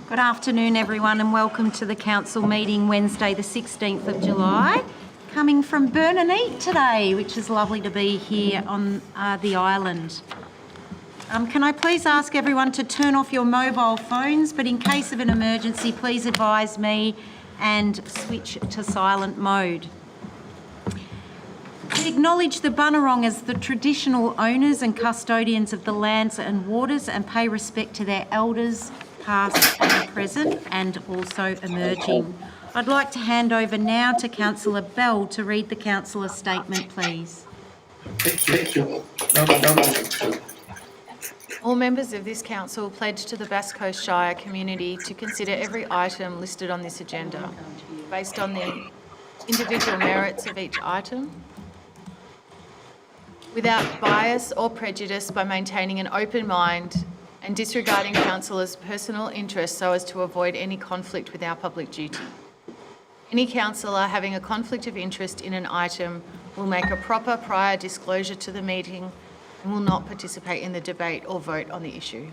Good afternoon, everyone, and welcome to the Council meeting Wednesday, the 16th of July. Coming from Burn and Eat today, which is lovely to be here on the island. Can I please ask everyone to turn off your mobile phones, but in case of an emergency, please advise me and switch to silent mode. We acknowledge the Bunurong as the traditional owners and custodians of the lands and waters and pay respect to their elders, past and present, and also emerging. I'd like to hand over now to Councillor Bell to read the Councillor statement, please. All members of this council pledge to the Bass Coast Shire community to consider every item listed on this agenda based on the individual merits of each item, without bias or prejudice, by maintaining an open mind and disregarding councillors' personal interests so as to avoid any conflict with our public duty. Any councillor having a conflict of interest in an item will make a proper prior disclosure to the meeting and will not participate in the debate or vote on the issue.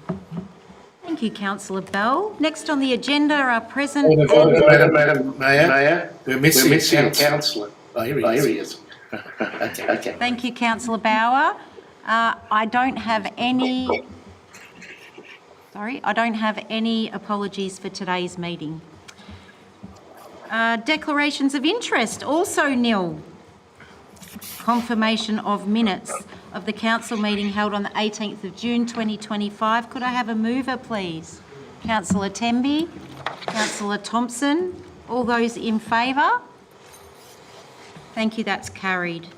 Thank you, Councillor Bell. Next on the agenda are present... Madam Mayor, we're missing a councillor. Oh, here he is. Okay. Thank you, Councillor Bauer. I don't have any apologies for today's meeting. Declarations of interest, also nil. Confirmation of minutes of the council meeting held on the 18th of June 2025. Could I have a mover, please? Councillor Temby, Councillor Thompson, all those in favour? Thank you, that's carried.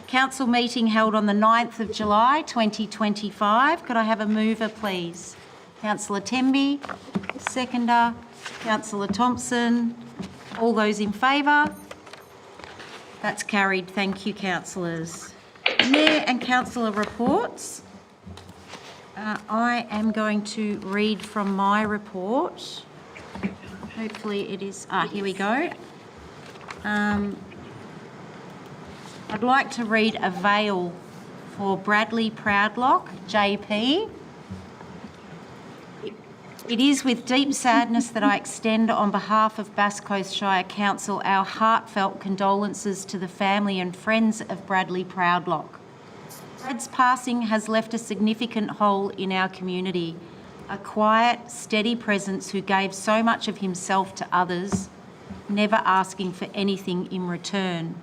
Council meeting held on the 9th of July 2025. Could I have a mover, please? Councillor Temby, seconder, Councillor Thompson, all those in favour? That's carried. Thank you, councillors. Mayor and councillor reports. I am going to read from my report. Hopefully it is... here we go. I'd like to read a veil for Bradley Proudlock, JP. It is with deep sadness that I extend on behalf of Bass Coast Shire Council our heartfelt condolences to the family and friends of Bradley Proudlock. Brad's passing has left a significant hole in our community, a quiet, steady presence who gave so much of himself to others, never asking for anything in return.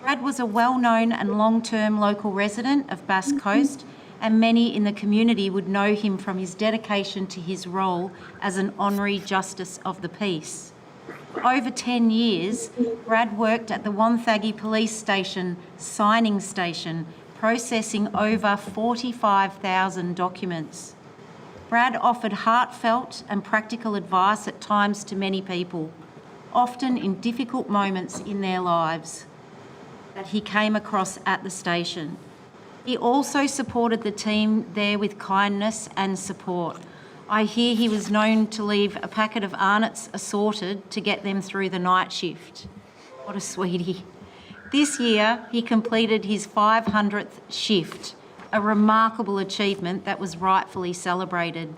Brad was a well-known and long-term local resident of Bass Coast, and many in the community would know him from his dedication to his role as an Honorary Justice of the Peace. For over 10 years, Brad worked at the Wonthaggi Police Station signing station, processing over 45,000 documents. Brad offered heartfelt and practical advice at times to many people, often in difficult moments in their lives that he came across at the station. He also supported the team there with kindness and support. I hear he was known to leave a packet of Arnott's assorted to get them through the night shift. What a sweetie. This year, he completed his 500th shift, a remarkable achievement that was rightfully celebrated.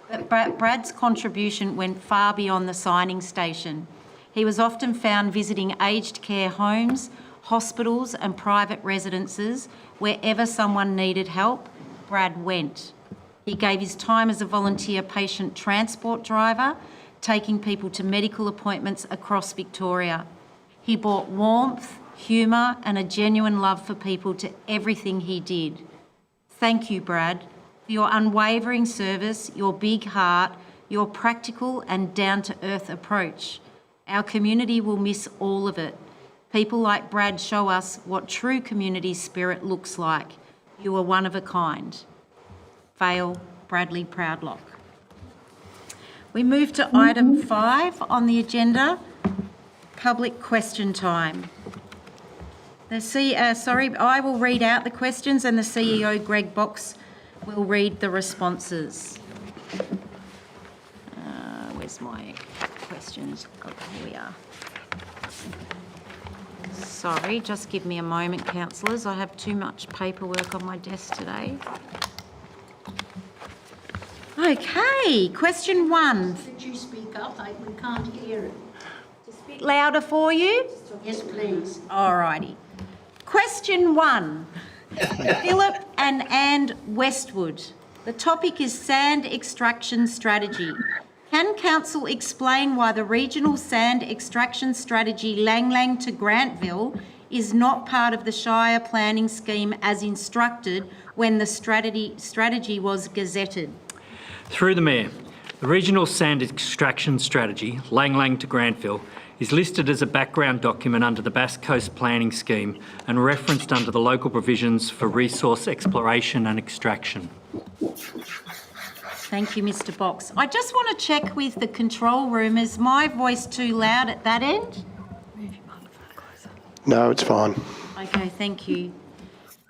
But Brad's contribution went far beyond the signing station. He was often found visiting aged care homes, hospitals and private residences. Wherever someone needed help, Brad went. He gave his time as a volunteer patient transport driver, taking people to medical appointments across Victoria. He brought warmth, humour and a genuine love for people to everything he did. Thank you, Brad, for your unwavering service, your big heart, your practical and down-to-earth approach. Our community will miss all of it. People like Brad show us what true community spirit looks like. You are one of a kind. Vale, Bradley Proudlock. We move to item 5 on the agenda, public question time. I will read out the questions and the CEO, Greg Box, will read the responses. Where's my questions? Oh, here we are. Sorry, just give me a moment, councillors. I have too much paperwork on my desk today. Okay, question 1. Could you speak up? We can't hear it. A bit louder for you? Yes, please. Alrighty. Question 1. Philip and Westwood. The topic is sand extraction strategy. Can Council explain why the regional sand extraction strategy Lang Lang to Grantville is not part of the Shire planning scheme as instructed when the strategy was gazetted? Through the Mayor, the regional sand extraction strategy, Lang Lang to Grantville, is listed as a background document under the Bass Coast Planning Scheme and referenced under the local provisions for resource exploration and extraction. Thank you, Mr. Box. I just want to check with the control room. Is my voice too loud at that end? No, it's fine. Okay, thank you.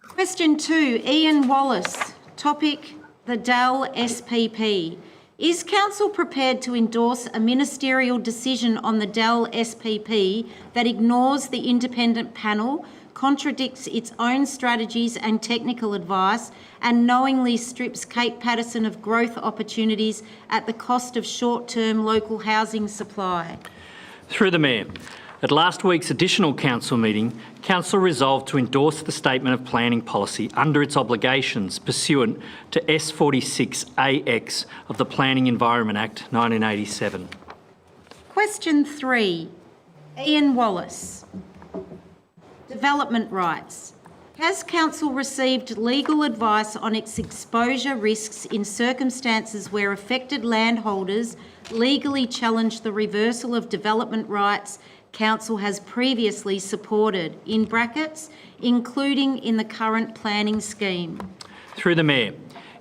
Question 2, Ian Wallace. Topic, the Dell SPP. Is Council prepared to endorse a ministerial decision on the Dell SPP that ignores the independent panel, contradicts its own strategies and technical advice, and knowingly strips Cape Patterson of growth opportunities at the cost of short-term local housing supply? Through the Mayor, at last week's additional Council meeting, Council resolved to endorse the Statement of Planning Policy under its obligations pursuant to S46AX of the Planning Environment Act 1987. Question 3, Ian Wallace. Development rights. Has Council received legal advice on its exposure risks in circumstances where affected landholders legally challenge the reversal of development rights Council has previously supported, in brackets, including in the current planning scheme? Through the Mayor,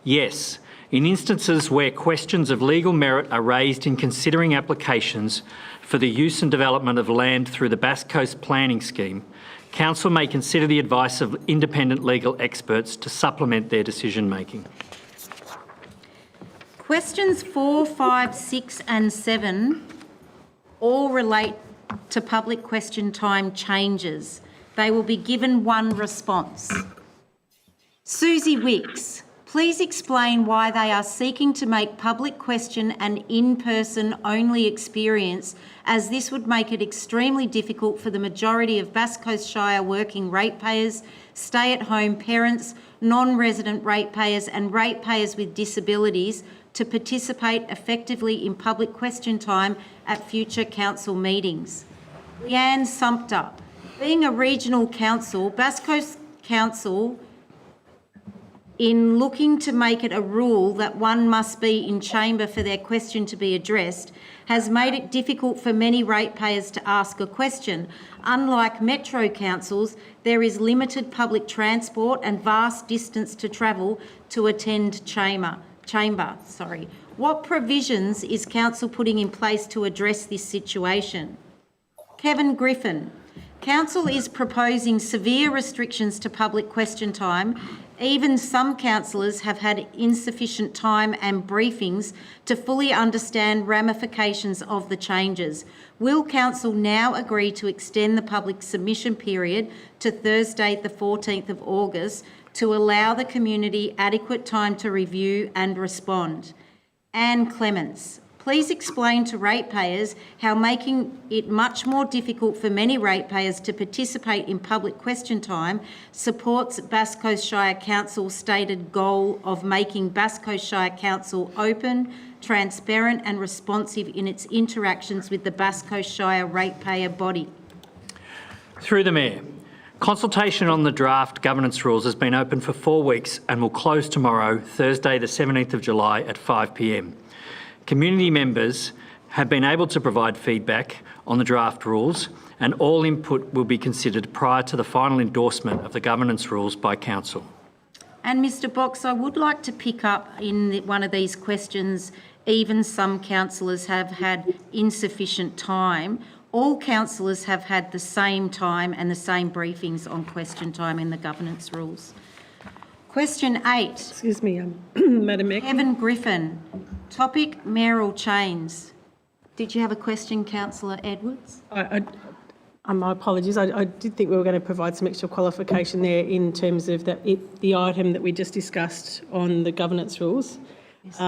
yes. In instances where questions of legal merit are raised in considering applications for the use and development of land through the Bass Coast Planning Scheme, Council may consider the advice of independent legal experts to supplement their decision-making. Questions 4, 5, 6 and 7 all relate to public question time changes. They will be given one response. Susie Wicks, please explain why they are seeking to make public question an in-person only experience, as this would make it extremely difficult for the majority of Bass Coast Shire working ratepayers, stay-at-home parents, non-resident ratepayers and ratepayers with disabilities to participate effectively in public question time at future council meetings. Leanne Sumpter, being a regional council, Bass Coast Council, in looking to make it a rule that one must be in chamber for their question to be addressed, has made it difficult for many ratepayers to ask a question. Unlike metro councils, there is limited public transport and vast distance to travel to attend chamber. What provisions is Council putting in place to address this situation? Kevin Griffin, Council is proposing severe restrictions to public question time. Even some councillors have had insufficient time and briefings to fully understand ramifications of the changes. Will Council now agree to extend the public submission period to Thursday the 14th of August to allow the community adequate time to review and respond? Anne Clements, please explain to ratepayers how making it much more difficult for many ratepayers to participate in public question time supports Bass Coast Shire Council's stated goal of making Bass Coast Shire Council open, transparent and responsive in its interactions with the Bass Coast Shire ratepayer body. Through the Mayor, consultation on the draft governance rules has been open for 4 weeks and will close tomorrow, Thursday the 17th of July at 5 p.m. Community members have been able to provide feedback on the draft rules, and all input will be considered prior to the final endorsement of the governance rules by Council. And Mr Box, I would like to pick up in one of these questions, even some councillors have had insufficient time. All councillors have had the same time and the same briefings on question time in the governance rules. Question 8. Excuse me, Madam Mayor. Kevin Griffin, topic mayoral chains. Did you have a question, Councillor Edwards? My apologies. I did think we were going to provide some extra qualification there in terms of the item that we just discussed on the governance rules. Yes.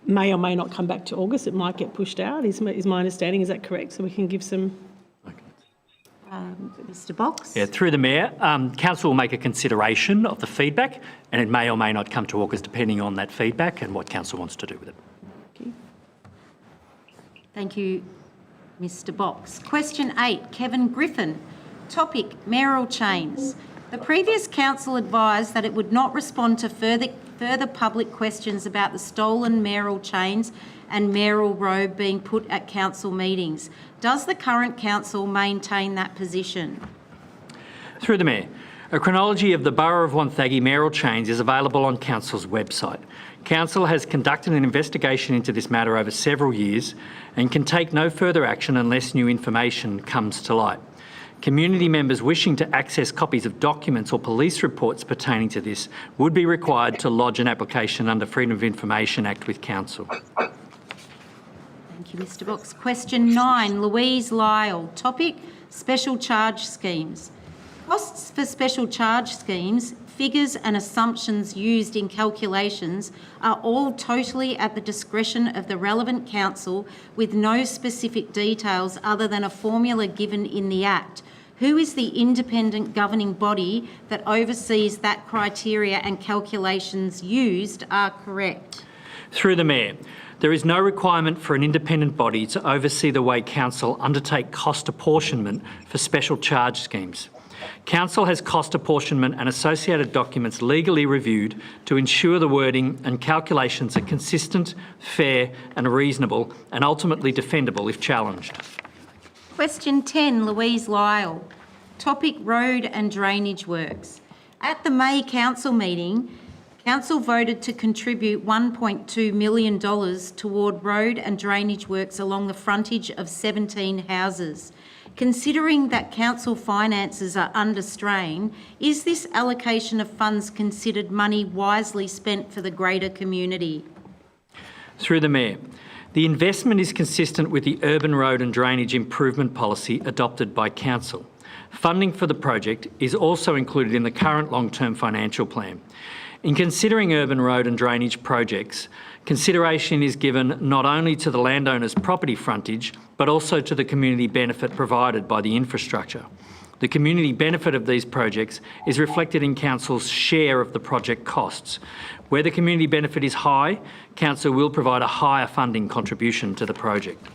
may or may not come back to August. It might get pushed out, is my understanding. Is that correct? So we can give some... Mr Box? Yeah, through the Mayor, Council will make a consideration of the feedback, and it may or may not come to August depending on that feedback and what Council wants to do with it. Okay. Thank you, Mr Box. Question 8, Kevin Griffin. Topic, mayoral chains. The previous council advised that it would not respond to further public questions about the stolen mayoral chains and mayoral robe being put at council meetings. Does the current council maintain that position? Through the Mayor, a chronology of the Borough of Wonthaggi mayoral chains is available on Council's website. Council has conducted an investigation into this matter over several years and can take no further action unless new information comes to light. Community members wishing to access copies of documents or police reports pertaining to this would be required to lodge an application under Freedom of Information Act with Council. Thank you, Mr Box. Question 9, Louise Lyle. Topic, special charge schemes. Costs for special charge schemes, figures and assumptions used in calculations are all totally at the discretion of the relevant council with no specific details other than a formula given in the Act. Who is the independent governing body that oversees that criteria and calculations used are correct? Through the Mayor, there is no requirement for an independent body to oversee the way Council undertake cost apportionment for special charge schemes. Council has cost apportionment and associated documents legally reviewed to ensure the wording and calculations are consistent, fair and reasonable and ultimately defendable if challenged. Question 10, Louise Lyle. Topic, road and drainage works. At the May council meeting, council voted to contribute $1.2 million toward road and drainage works along the frontage of 17 houses. Considering that council finances are under strain, is this allocation of funds considered money wisely spent for the greater community? Through the Mayor, the investment is consistent with the urban road and drainage improvement policy adopted by Council. Funding for the project is also included in the current long-term financial plan. In considering urban road and drainage projects, consideration is given not only to the landowner's property frontage, but also to the community benefit provided by the infrastructure. The community benefit of these projects is reflected in Council's share of the project costs. Where the community benefit is high, Council will provide a higher funding contribution to the project.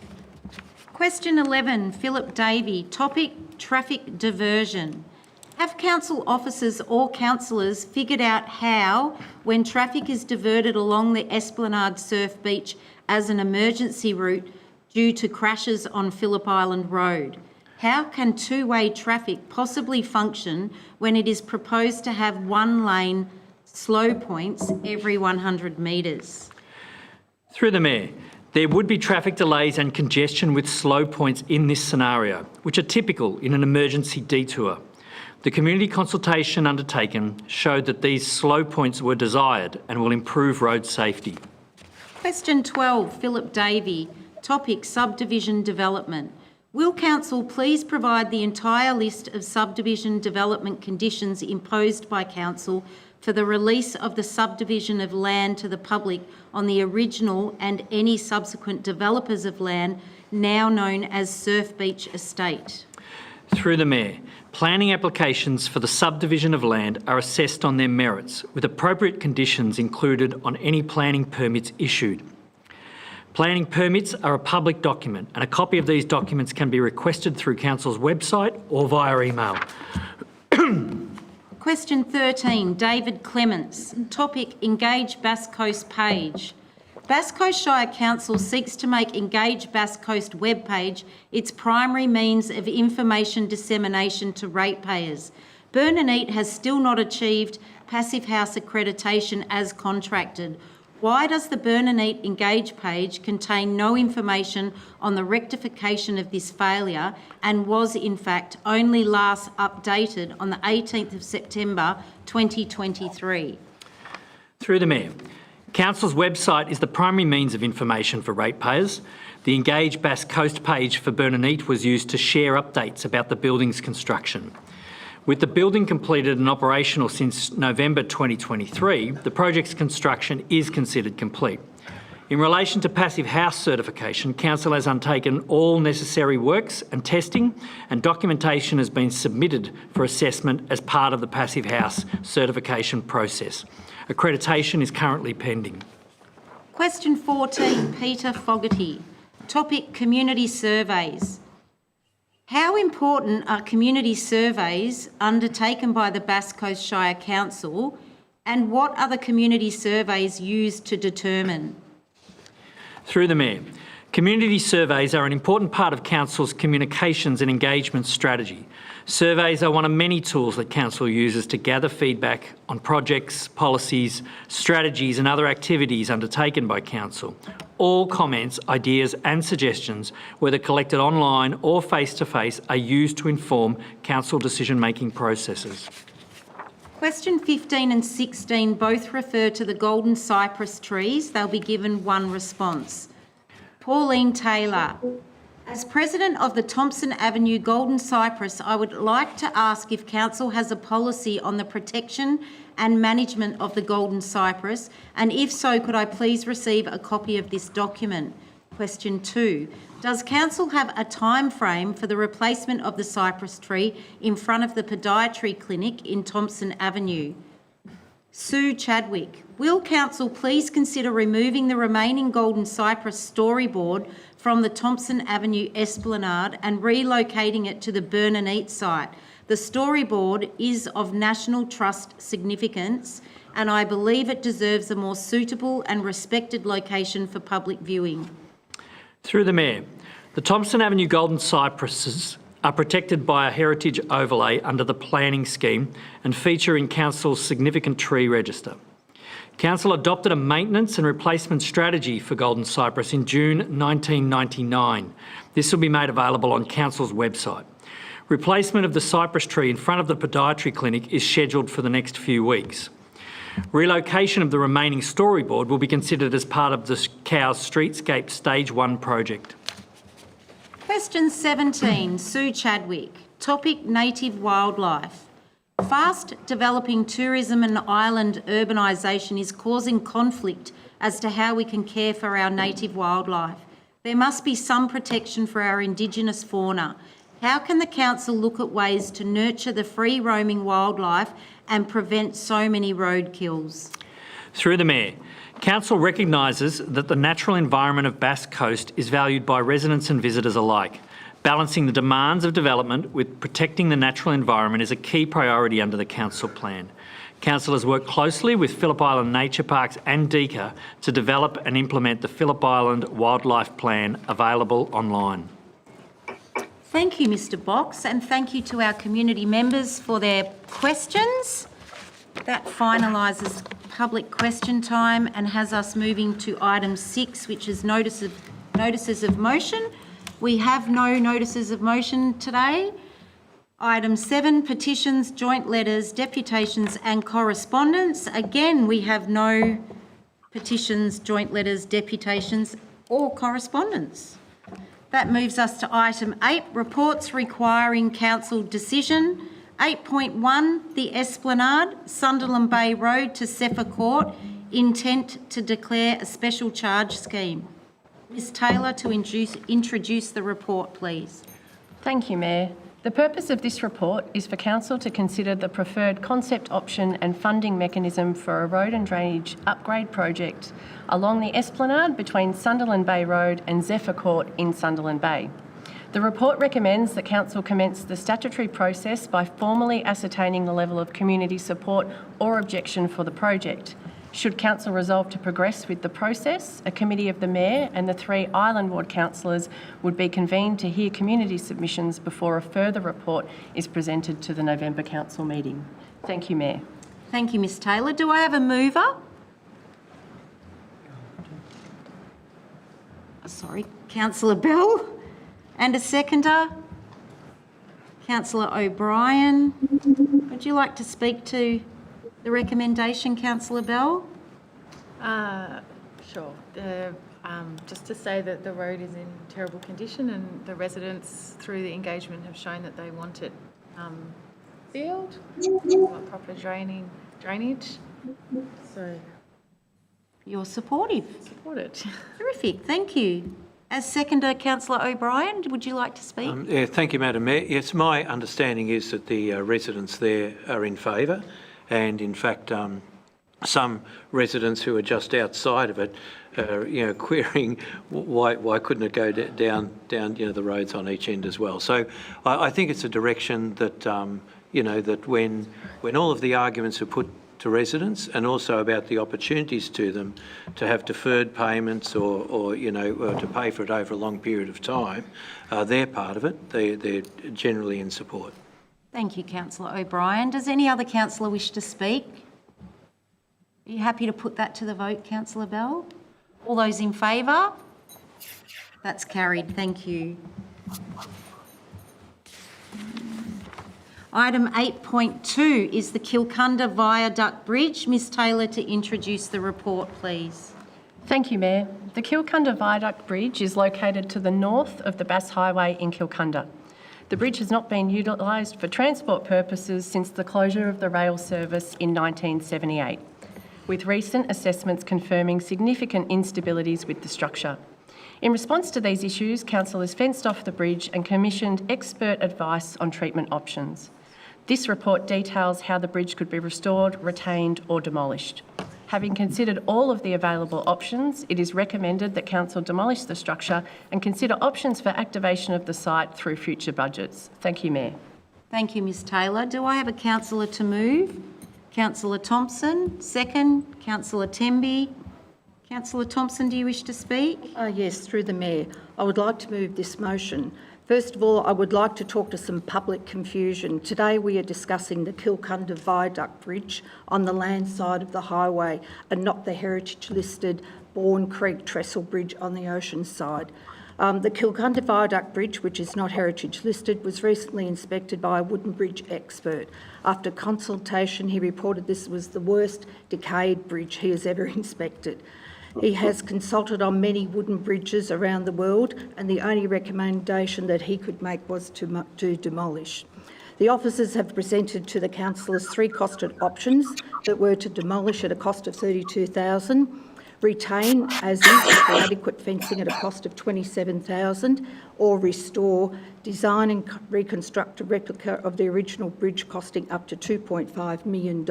Question 11, Philip Davey. Topic, traffic diversion. Have council officers or councillors figured out how, when traffic is diverted along the Esplanade Surf Beach as an emergency route due to crashes on Phillip Island Road? How can two-way traffic possibly function when it is proposed to have one-lane slow points every 100 metres? Through the Mayor, there would be traffic delays and congestion with slow points in this scenario, which are typical in an emergency detour. The community consultation undertaken showed that these slow points were desired and will improve road safety. Question 12, Philip Davey. Topic, subdivision development. Will Council please provide the entire list of subdivision development conditions imposed by Council for the release of the subdivision of land to the public on the original and any subsequent developers of land now known as Surf Beach Estate? Through the Mayor, planning applications for the subdivision of land are assessed on their merits, with appropriate conditions included on any planning permits issued. Planning permits are a public document, and a copy of these documents can be requested through Council's website or via email. Question 13, David Clements. Topic, Engage Bass Coast page. Bass Coast Shire Council seeks to make Engage Bass Coast webpage its primary means of information dissemination to ratepayers. Burn and Eat has still not achieved Passive House accreditation as contracted. Why does the Burn and Eat Engage page contain no information on the rectification of this failure and was in fact only last updated on the 18th of September 2023? Through the Mayor, Council's website is the primary means of information for ratepayers. The Engage Bass Coast page for Burn and Eat was used to share updates about the building's construction. With the building completed and operational since November 2023, the project's construction is considered complete. In relation to passive house certification, Council has undertaken all necessary works and testing, and documentation has been submitted for assessment as part of the passive house certification process. Accreditation is currently pending. Question 14, Peter Fogarty. Topic, community surveys. How important are community surveys undertaken by the Bass Coast Shire Council, and what are the community surveys used to determine? Through the Mayor, community surveys are an important part of Council's communications and engagement strategy. Surveys are one of many tools that Council uses to gather feedback on projects, policies, strategies and other activities undertaken by Council. All comments, ideas and suggestions, whether collected online or face-to-face, are used to inform Council decision-making processes. Question 15 and 16 both refer to the golden cypress trees. They'll be given one response. Pauline Taylor. As President of the Thompson Avenue Golden Cypress, I would like to ask if Council has a policy on the protection and management of the golden cypress, and if so, could I please receive a copy of this document? Question 2. Does Council have a time frame for the replacement of the cypress tree in front of the podiatry clinic in Thompson Avenue? Sue Chadwick. Will Council please consider removing the remaining golden cypress storyboard from the Thompson Avenue Esplanade and relocating it to the Burn and Eat site? The storyboard is of national trust significance, and I believe it deserves a more suitable and respected location for public viewing. Through the Mayor, the Thompson Avenue Golden Cypresses are protected by a heritage overlay under the planning scheme and feature in Council's significant tree register. Council adopted a maintenance and replacement strategy for golden cypress in June 1999. This will be made available on Council's website. Replacement of the cypress tree in front of the podiatry clinic is scheduled for the next few weeks. Relocation of the remaining storyboard will be considered as part of the Cowes Streetscape Stage 1 project. Question 17, Sue Chadwick. Topic, native wildlife. Fast developing tourism and island urbanisation is causing conflict as to how we can care for our native wildlife. There must be some protection for our Indigenous fauna. How can the Council look at ways to nurture the free roaming wildlife and prevent so many roadkills? Through the Mayor, Council recognises that the natural environment of Bass Coast is valued by residents and visitors alike. Balancing the demands of development with protecting the natural environment is a key priority under the Council plan. Council has worked closely with Phillip Island Nature Parks and DECA to develop and implement the Phillip Island Wildlife Plan, available online. Thank you, Mr Box, and thank you to our community members for their questions. That finalises public question time and has us moving to item 6, which is notices of motion. We have no notices of motion today. Item 7, petitions, joint letters, deputations and correspondence. Again, we have no petitions, joint letters, deputations or correspondence. That moves us to item 8, reports requiring council decision. 8.1, the Esplanade, Sunderland Bay Road to Sefa Court, intent to declare a special charge scheme. Ms Taylor, to introduce the report, please. Thank you, Mayor. The purpose of this report is for Council to consider the preferred concept option and funding mechanism for a road and drainage upgrade project along the Esplanade between Sunderland Bay Road and Zephyr Court in Sunderland Bay. The report recommends that Council commence the statutory process by formally ascertaining the level of community support or objection for the project. Should Council resolve to progress with the process, a committee of the Mayor and the 3 Island Ward councillors would be convened to hear community submissions before a further report is presented to the November Council meeting. Thank you, Mayor. Thank you, Ms Taylor. Do I have a mover? Sorry, Councillor Bell. And a seconder? Councillor O'Brien. Would you like to speak to the recommendation, Councillor Bell? Sure. Just to say that the road is in terrible condition and the residents through the engagement have shown that they want it sealed, want proper drainage. So You're supportive. Support it. Terrific, thank you. As seconder, councillor O'Brien, would you like to speak? Yeah, thank you, Madam Mayor. Yes, my understanding is that the residents there are in favour, and in fact, some residents who are just outside of it, querying why couldn't it go down the roads on each end as well. So I think it's a direction that that when all of the arguments are put to residents, and also about the opportunities to them to have deferred payments or to pay for it over a long period of time, they're part of it. They're generally in support. Thank you, councillor O'Brien. Does any other councillor wish to speak? Are you happy to put that to the vote, councillor Bell? All those in favour? That's carried, thank you. Item 8.2 is the Kilcunda Viaduct Bridge. Ms Taylor, to introduce the report, please. Thank you, Mayor. The Kilcunda Viaduct Bridge is located to the north of the Bass Highway in Kilcunda. The bridge has not been utilised for transport purposes since the closure of the rail service in 1978, with recent assessments confirming significant instabilities with the structure. In response to these issues, Council has fenced off the bridge and commissioned expert advice on treatment options. This report details how the bridge could be restored, retained or demolished. Having considered all of the available options, it is recommended that Council demolish the structure and consider options for activation of the site through future budgets. Thank you, Mayor. Thank you, Ms Taylor. Do I have a councillor to move? Councillor Thompson, second. Councillor Temby. Councillor Thompson, do you wish to speak? Yes, through the Mayor. I would like to move this motion. First of all, I would like to talk to some public confusion. Today we are discussing the Kilcunda Viaduct Bridge on the land side of the highway and not the heritage-listed Bourne Creek Trestle Bridge on the ocean side. The Kilcunda Viaduct Bridge, which is not heritage listed, was recently inspected by a wooden bridge expert. After consultation, he reported this was the worst decayed bridge he has ever inspected. He has consulted on many wooden bridges around the world, and the only recommendation that he could make was to demolish. The officers have presented to the councillors 3 costed options that were to demolish at a cost of $32,000, retain as is with adequate fencing at a cost of $27,000, or restore, design and reconstruct a replica of the original bridge costing up to $2.5 million.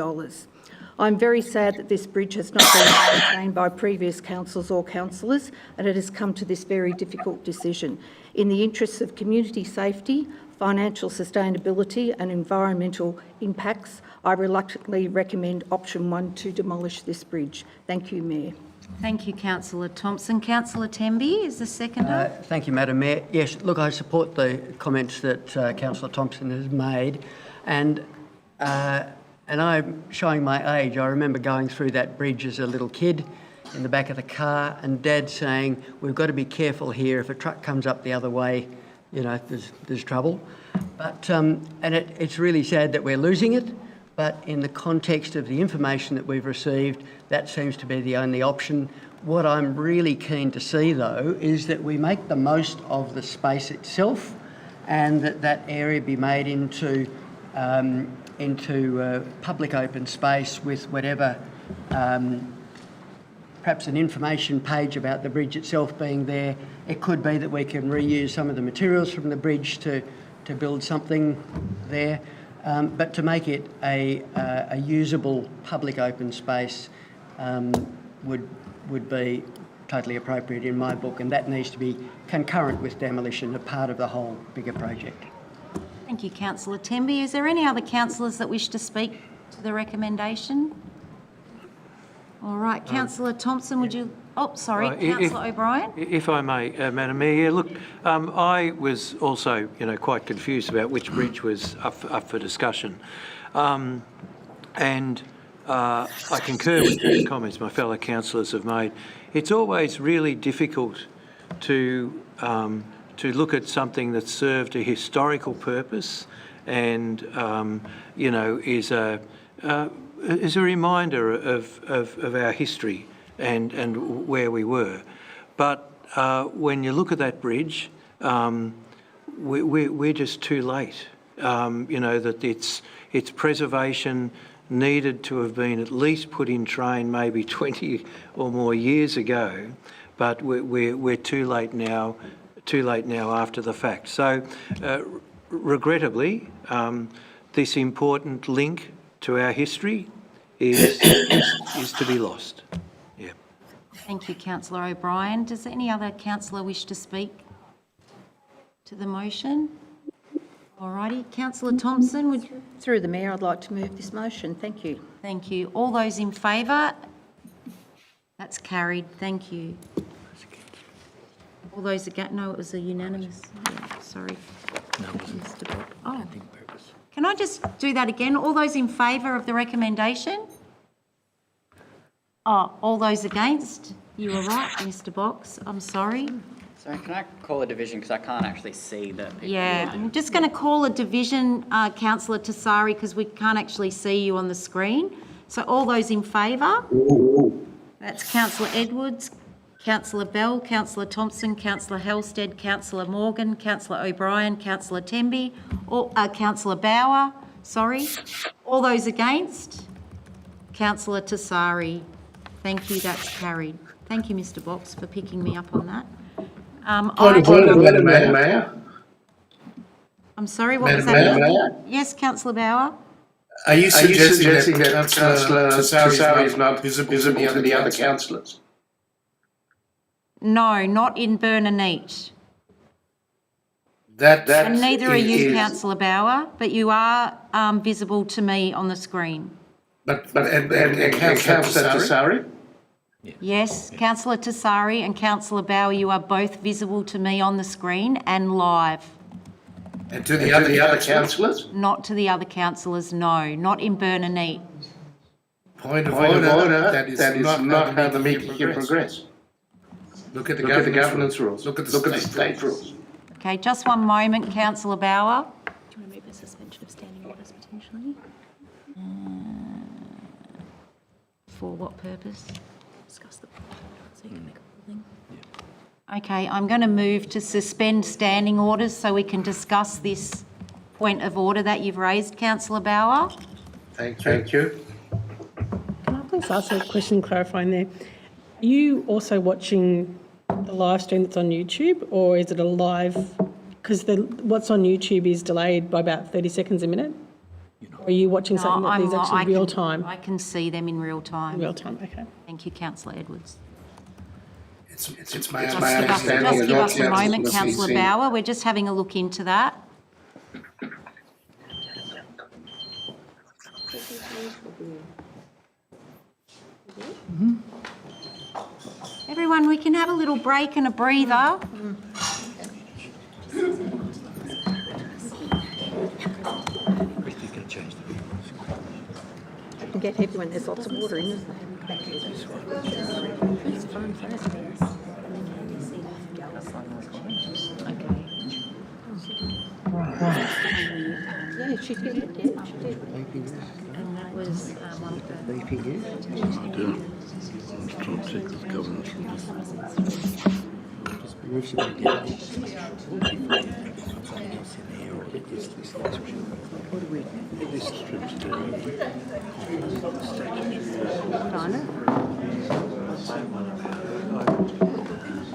I'm very sad that this bridge has not been maintained by previous councils or councillors, and it has come to this very difficult decision. In the interests of community safety, financial sustainability and environmental impacts, I reluctantly recommend option 1 to demolish this bridge. Thank you, Mayor. Thank you, councillor Thompson. Councillor Temby is the seconder. Thank you, Madam Mayor. Yes, look, I support the comments that Councillor Thompson has made, and I'm showing my age. I remember going through that bridge as a little kid in the back of the car, and Dad saying, "We've got to be careful here. If a truck comes up the other way, there's trouble." But and it's really sad that we're losing it. But in the context of the information that we've received, that seems to be the only option. What I'm really keen to see, though, is that we make the most of the space itself, and that area be made into public open space with whatever, perhaps an information page about the bridge itself being there. It could be that we can reuse some of the materials from the bridge to build something there. But to make it a usable public open space would be totally appropriate in my book, and that needs to be concurrent with demolition, a part of the whole bigger project. Thank you, councillor Temby. Is there any other councillors that wish to speak to the recommendation? All right, councillor Thompson, would you... Oh, sorry, councillor O'Brien. If I may, Madam Mayor, yeah, look, I was also, quite confused about which bridge was up for discussion. I concur with the comments my fellow councillors have made. It's always really difficult to look at something that served a historical purpose and, is a reminder of our history and where we were. But when you look at that bridge, we're just too late. That its preservation needed to have been at least put in train maybe 20 or more years ago, but we're too late now after the fact. So regrettably, this important link to our history is to be lost. Yeah. Thank you, Councillor O'Brien. Does any other councillor wish to speak to the motion? All righty. Councillor Thompson, would you? Through the Mayor, I'd like to move this motion. Thank you. Thank you. All those in favour? That's carried. Thank you. All those against? No, it was a unanimous. Yeah, sorry. No, it wasn't. Mr. Bolt. Oh, Acting purpose. can I just do that again? All those in favour of the recommendation? Oh, all those against? You were right, Mr. Box. I'm sorry. Sorry, can I call a division because I can't actually see the people? Yeah, I'm just going to call a division, Councillor Tassari, because we can't actually see you on the screen. So all those in favour? That's Councillor Edwards, Councillor Bell, Councillor Thompson, Councillor Halstead, Councillor Morgan, Councillor O'Brien, Councillor Temby, Councillor Bauer, sorry. All those against? Councillor Tassari. Thank you, that's carried. Thank you, Mr. Box, for picking me up on that. Point of order, Madam Mayor. I'm sorry, what was Madam that? Mayor? Yes, Councillor Bauer? Are you suggesting that Councillor Tassari is not visible to the other councillors? No, not in Burnaneet. That And neither are you, is- Councillor Bauer, but you are visible to me on the screen. But Councillor Tassari? Yes, Councillor Tassari and Councillor Bauer, you are both visible to me on the screen and live. And to the other councillors? Not to the other councillors, no, not in Burnaneet. Point of order, that is not how the meeting can progress. Look at the governance rules. Look at the state rules. Okay, just one moment, Councillor Bauer. Do you want to move the suspension of standing orders potentially? For what purpose? Discuss the so you can make a ruling. Okay, I'm going to move to suspend standing orders so we can discuss this point of order that you've raised, Councillor Bauer. Thank you. Can I please ask a question clarifying there? Are you also watching the live stream that's on YouTube, or is it a live? Because what's on YouTube is delayed by about 30 seconds a minute. Or are you watching something that is actually real time? I can see them in real time. Real time, okay. Thank you, Councillor Edwards. It's my Just understanding. give us a moment, Councillor Bauer. We're just having a look into that. Everyone, we can have a little break and a breather. It can get heavy when there's lots of water in, isn't Yeah, she did. Yeah, she did. And that was one of the... I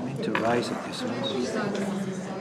meant to raise it this morning.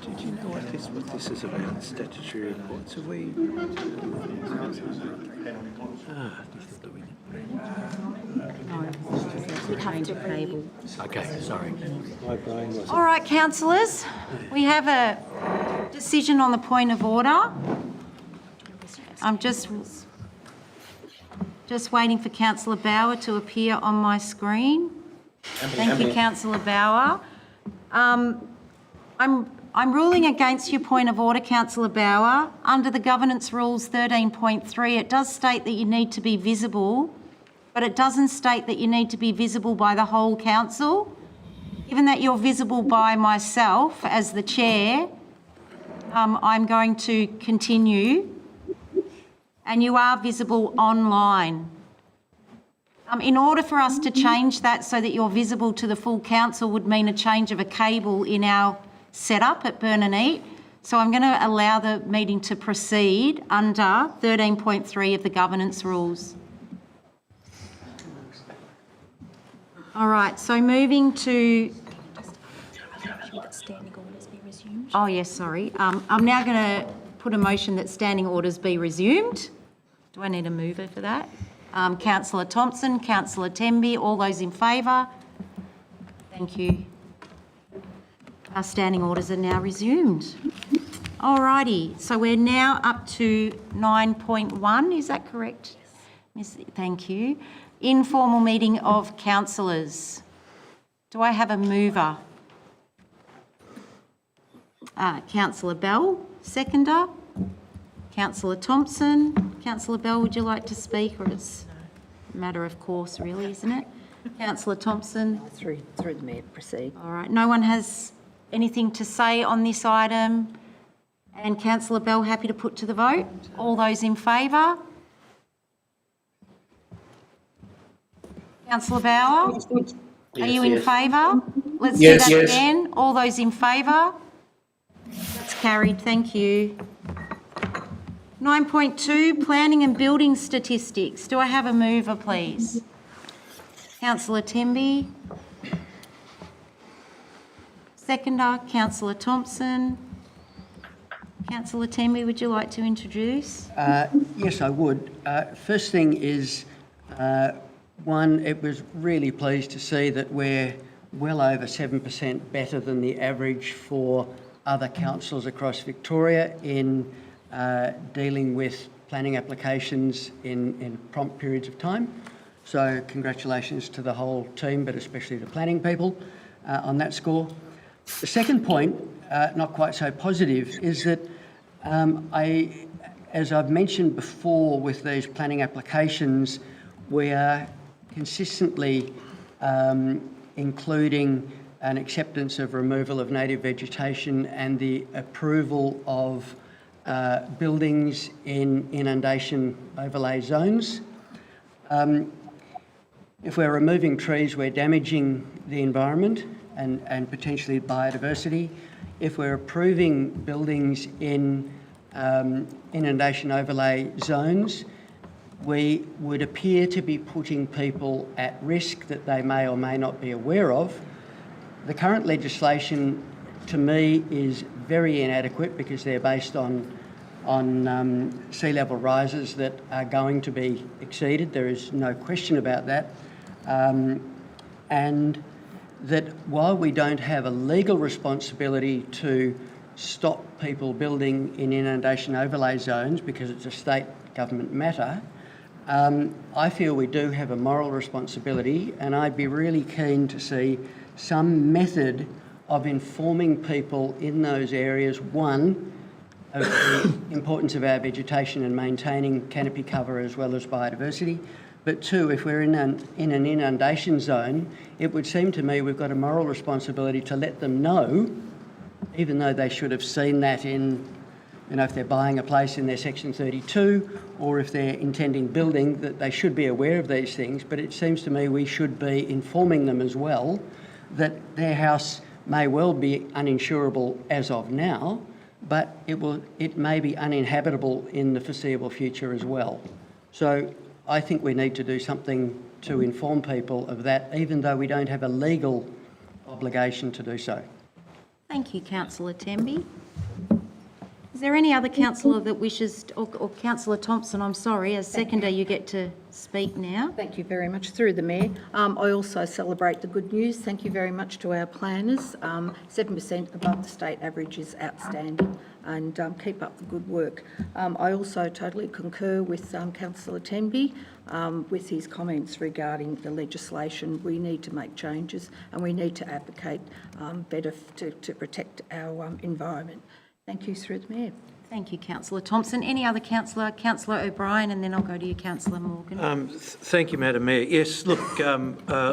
Did you know what this is about, statutory reports? Have we... Okay, sorry. My brain was... All right, councillors, we have a decision on the point of order. I'm just waiting for Councillor Bauer to appear on my screen. Thank you, Councillor Bauer. I'm I'm ruling against your point of order, Councillor Bauer. Under the Governance Rules 13.3, it does state that you need to be visible, but it doesn't state that you need to be visible by the whole council. Given that you're visible by myself as the chair, I'm going to continue, and you are visible online. In order for us to change that so that you're visible to the full council would mean a change of a cable in our setup at Burn and Eat. So I'm going to allow the meeting to proceed under 13.3 of the Governance Rules. All right, so moving to... That standing orders be resumed. Oh, yes, sorry. I'm now going to put a motion that standing orders be resumed. Do I need a mover for that? Councillor Thompson, Councillor Temby, all those in favour? Thank you. Our standing orders are now resumed. All righty, so we're now up to 9.1, is that correct? Yes. Thank you. Informal meeting of councillors. Do I have a mover? Councillor Bell, seconder. Councillor Thompson. Councillor Bell, would you like to speak, or it's a matter of course, really, isn't it? Councillor Thompson. Through the Mayor, proceed. All right, no one has anything to say on this item. And Councillor Bell, happy to put to the vote. All those in favour? Councillor Bauer? Are you in favour? Let's do that again. All those in favour? That's carried, thank you. 9.2, planning and building statistics. Do I have a mover, please? Councillor Temby. Seconder, Councillor Thompson. Councillor Temby, would you like to introduce? Yes, I would. First thing is, one, it was really pleased to see that we're well over 7% better than the average for other councils across Victoria in dealing with planning applications in prompt periods of time. So congratulations to the whole team, but especially the planning people on that score. The second point, not quite so positive, is that as I've mentioned before with these planning applications, we are consistently including an acceptance of removal of native vegetation and the approval of buildings in inundation overlay zones. If we're removing trees, we're damaging the environment and potentially biodiversity. If we're approving buildings in inundation overlay zones, we would appear to be putting people at risk that they may or may not be aware of. The current legislation, to me, is very inadequate because they're based on sea level rises that are going to be exceeded. There is no question about that. And that while we don't have a legal responsibility to stop people building in inundation overlay zones because it's a state government matter, I feel we do have a moral responsibility, and I'd be really keen to see some method of informing people in those areas, one, of the importance of our vegetation and maintaining canopy cover as well as biodiversity, but two, if we're in an inundation zone, it would seem to me we've got a moral responsibility to let them know, even though they should have seen that in, if they're buying a place in their Section 32 or if they're intending building, that they should be aware of these things. But it seems to me we should be informing them as well that their house may well be uninsurable as of now, but it may be uninhabitable in the foreseeable future as well. So I think we need to do something to inform people of that, even though we don't have a legal obligation to do so. Thank you, Councillor Temby. Is there any other councillor that wishes, or Councillor Thompson, I'm sorry, as seconder, you get to speak now. Thank you very much. Through the Mayor, I also celebrate the good news. Thank you very much to our planners. 7% above the state average is outstanding, and keep up the good work. I also totally concur with Councillor Tenby with his comments regarding the legislation. We need to make changes and we need to advocate better to protect our environment. Thank you, through the Mayor. Thank you, Councillor Thompson. Any other councillor? Councillor O'Brien, and then I'll go to you, Councillor Morgan. Thank you, Madam Mayor. Yes, look,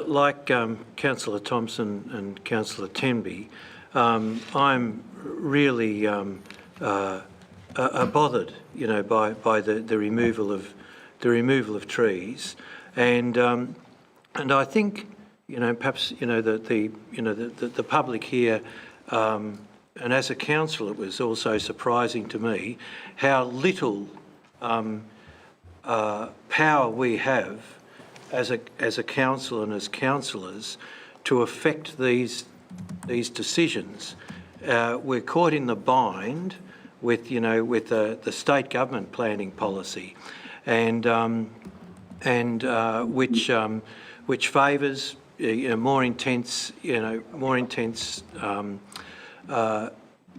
like Councillor Thompson and Councillor Tenby, I'm really bothered, by the removal of trees, and I think, perhaps, the public here. And as a councillor, it was also surprising to me how little power we have as a council and as councillors to affect these decisions. We're caught in the bind with the state government planning policy, and which favours more intense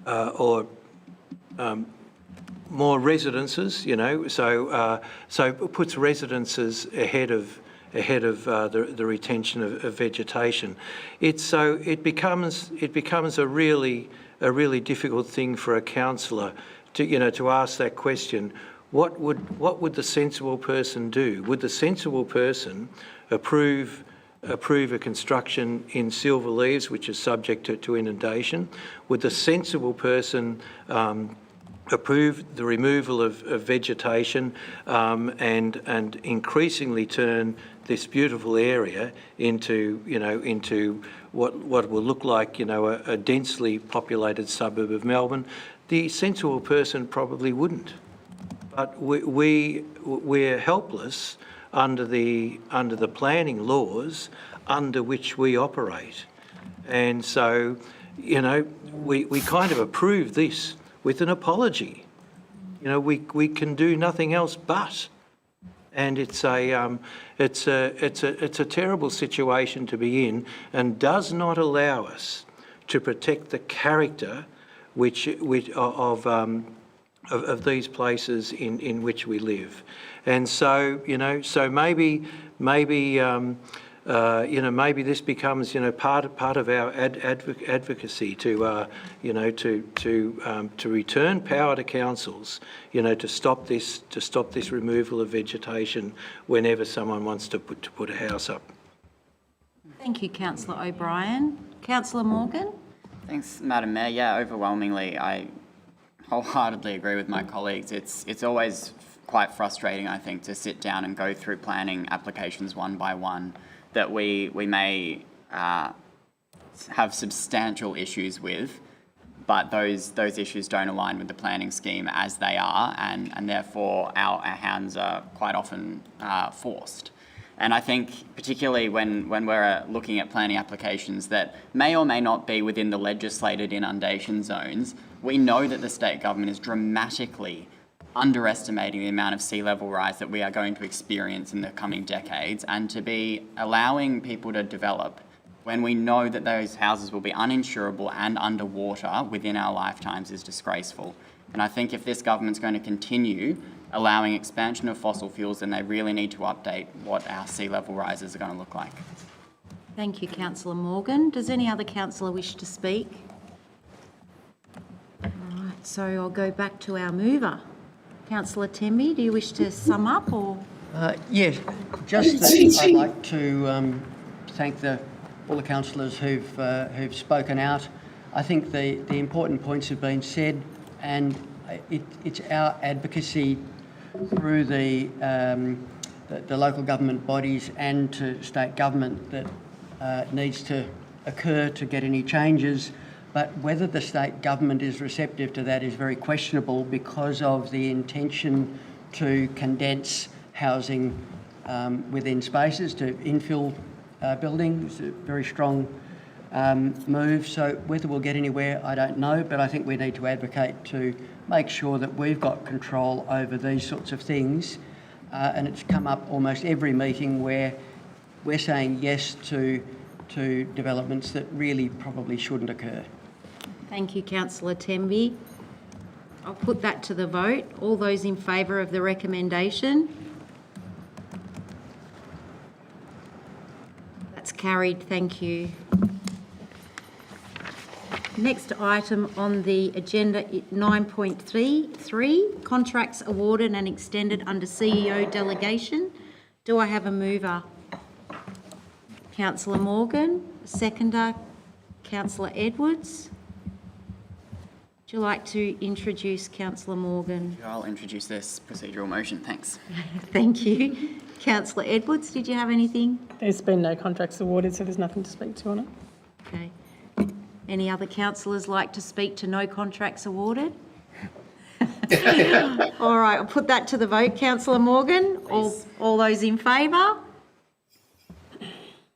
or more residences, so it puts residences ahead of the retention of vegetation. It becomes a really difficult thing for a councillor to ask that question. What would the sensible person do? Would the sensible person approve a construction in Silver Leaves, which is subject to inundation? Would the sensible person approve the removal of vegetation and increasingly turn this beautiful area into what will look like a densely populated suburb of Melbourne? The sensible person probably wouldn't. But we're helpless under the planning laws under which we operate. And so, we kind of approve this with an apology. We can do nothing else but. And it's a terrible situation to be in, and does not allow us to protect the character of these places in which we live. And so, so maybe this becomes, part of our advocacy to return power to councils, to stop this removal of vegetation whenever someone wants to put a house up. Thank you, Councillor O'Brien. Councillor Morgan? Thanks, Madam Mayor. Yeah, overwhelmingly, I wholeheartedly agree with my colleagues. It's always quite frustrating, I think, to sit down and go through planning applications one by one that we may have substantial issues with, but those issues don't align with the planning scheme as they are, and therefore our hands are quite often forced. And I think particularly when we're looking at planning applications that may or may not be within the legislated inundation zones, we know that the state government is dramatically underestimating the amount of sea level rise that we are going to experience in the coming decades, and to be allowing people to develop when we know that those houses will be uninsurable and underwater within our lifetimes is disgraceful. And I think if this government's going to continue allowing expansion of fossil fuels, then they really need to update what our sea level rises are going to look like. Thank you, Councillor Morgan. Does any other councillor wish to speak? All right, so I'll go back to our mover. Councillor Tenby, do you wish to sum up, or? Yes, just that I'd like to thank all the councillors who've spoken out. I think the important points have been said, and it's our advocacy through the local government bodies and to state government that needs to occur to get any changes. But whether the state government is receptive to that is very questionable because of the intention to condense housing within spaces, to infill buildings, a very strong move. So whether we'll get anywhere, I don't know, but I think we need to advocate to make sure that we've got control over these sorts of things. And it's come up almost every meeting where we're saying yes to developments that really probably shouldn't occur. Thank you, councillor Temby. I'll put that to the vote. All those in favour of the recommendation? That's carried, thank you. Next item on the agenda, 9.3, contracts awarded and extended under CEO delegation. Do I have a mover? Councillor Morgan, seconder, Councillor Edwards. Would you like to introduce Councillor Morgan? I'll introduce this procedural motion, thanks. Thank you. Councillor Edwards, did you have anything? There's been no contracts awarded, so there's nothing to speak to on it. Okay. Any other councillors like to speak to no contracts awarded? All right, I'll put that to the vote. Councillor Morgan, all those in favour?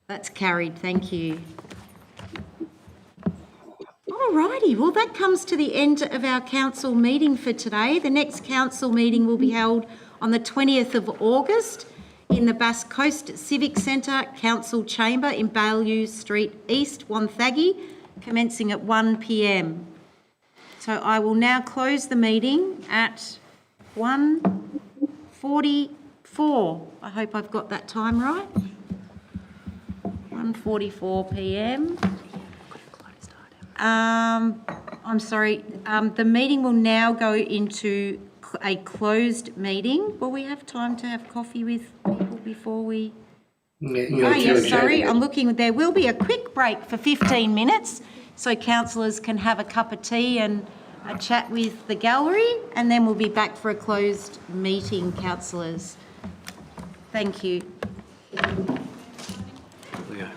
That's carried, thank you. All righty, well, that comes to the end of our council meeting for today. The next council meeting will be held on the 20th of August in the Bass Coast Civic Centre Council Chamber in Baillieu Street East, Wonthaggi, commencing at 1 p.m. So I will now close the meeting at 1:44. I hope I've got that time right. 1:44 p.m. I'm sorry, the meeting will now go into a closed meeting. Will we have time to have coffee with people before we? Oh, yes, sorry, I'm looking, there will be a quick break for 15 minutes so councillors can have a cup of tea and a chat with the gallery, and then we'll be back for a closed meeting, councillors. Thank you. Yeah.